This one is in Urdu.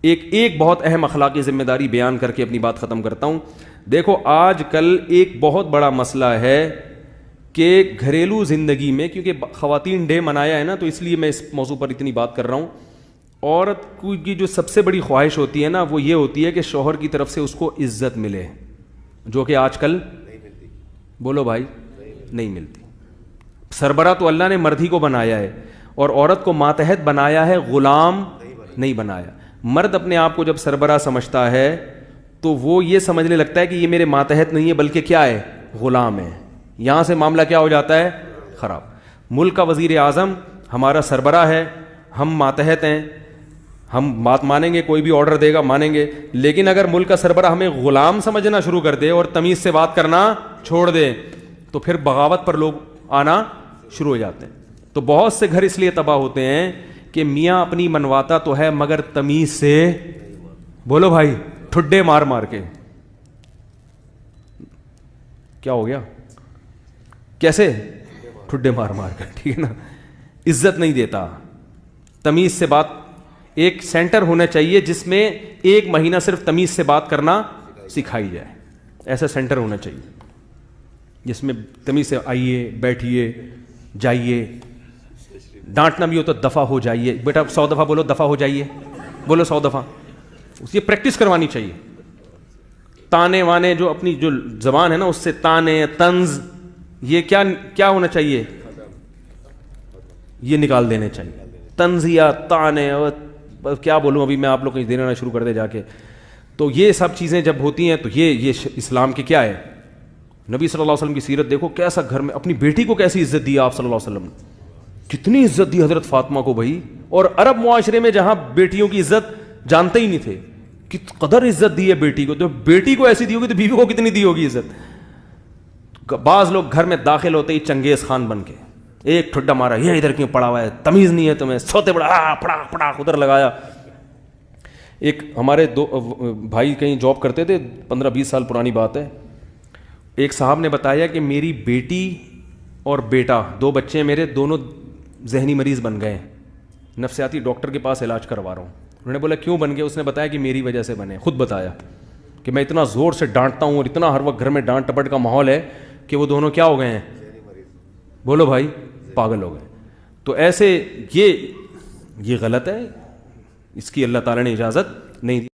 ایک بہت اہم اخلاقی ذمہ داری بیان کر کے اپنی بات ختم کرتا ہوں. دیکھو آج کل ایک بہت بڑا مسئلہ ہے کہ گھریلو زندگی میں، کیونکہ خواتین ڈے منایا ہے نا، تو اس لیے میں اس موضوع پر اتنی بات کر رہا ہوں. عورت کی جو سب سے بڑی خواہش ہوتی ہے نا، وہ یہ ہوتی ہے کہ شوہر کی طرف سے اس کو عزت ملے، جو کہ آج کل نہیں ملتی. بولو بھائی، نہیں ملتی. سربراہ تو اللہ نے مرد ہی کو بنایا ہے، اور عورت کو ماتحت بنایا ہے، غلام نہیں بنایا. مرد اپنے آپ کو جب سربراہ سمجھتا ہے تو وہ یہ سمجھنے لگتا ہے کہ یہ میرے ماتحت نہیں ہے بلکہ کیا ہے، غلام ہے. یہاں سے معاملہ کیا ہو جاتا ہے، خراب. ملک کا وزیر اعظم ہمارا سربراہ ہے، ہم ماتحت ہیں، ہم بات مانیں گے، کوئی بھی آرڈر دے گا مانیں گے. لیکن اگر ملک کا سربراہ ہمیں غلام سمجھنا شروع کر دے اور تمیز سے بات کرنا چھوڑ دے تو پھر بغاوت پر لوگ آنا شروع ہو جاتے ہیں. تو بہت سے گھر اس لیے تباہ ہوتے ہیں کہ میاں اپنی منواتا تو ہے مگر تمیز سے، بولو بھائی، ٹھڈے مار مار کے. کیا ہو گیا، کیسے، ٹھڈے مار مار کر، ٹھیک ہے نا. عزت نہیں دیتا. تمیز سے بات، ایک سینٹر ہونا چاہیے جس میں ایک مہینہ صرف تمیز سے بات کرنا سکھائی جائے. ایسا سینٹر ہونا چاہیے جس میں تمیز سے آئیے، بیٹھیے، جائیے. ڈانٹنا بھی ہو تو دفع ہو جائیے. بیٹا 100 دفعہ بولو دفع ہو جائیے، بولو 100 دفعہ. یہ پریکٹس کروانی چاہیے. تانے وانے جو اپنی جو زبان ہے نا، اس سے تانے، طنز، یہ کیا ہونا چاہیے، یہ نکال دینے چاہیے. طنزیہ، تانے، اور کیا بولوں، ابھی میں آپ لوگ کہیں دینا شروع کر دے جا کے. تو یہ سب چیزیں جب ہوتی ہیں تو یہ اسلام کی کیا ہے. نبی صلی اللہ علیہ وسلم کی سیرت دیکھو، کیسا گھر میں اپنی بیٹی کو کیسی عزت دی آپ صلی اللہ علیہ وسلم نے. کتنی عزت دی حضرت فاطمہ کو بھائی. اور عرب معاشرے میں جہاں بیٹیوں کی عزت جانتے ہی نہیں تھے، کس قدر عزت دی ہے بیٹی کو. تو بیٹی کو ایسی دی ہوگی تو بیوی کو کتنی دی ہوگی عزت. بعض لوگ گھر میں داخل ہوتے ہی چنگیز خان بن کے ایک ٹھڈا مارا، یہ ادھر کیوں پڑا ہوا ہے، تمیز نہیں ہے تمہیں، سوتے بڑا پڑا پڑا ادھر لگایا. ایک ہمارے دو بھائی کہیں جاب کرتے تھے، 15-20 سال پرانی بات ہے. ایک صاحب نے بتایا کہ میری بیٹی اور بیٹا، 2 بچے میرے، دونوں ذہنی مریض بن گئے، نفسیاتی ڈاکٹر کے پاس علاج کروا رہا ہوں. انہوں نے بولا کیوں بن گئے؟ اس نے بتایا کہ میری وجہ سے بنے. خود بتایا کہ میں اتنا زور سے ڈانٹتا ہوں اور اتنا ہر وقت گھر میں ڈانٹ ٹپٹ کا ماحول ہے کہ وہ دونوں کیا ہو گئے ہیں، بولو بھائی، پاگل ہو گئے. تو ایسے یہ غلط ہے، اس کی اللہ تعالیٰ نے اجازت نہیں دی.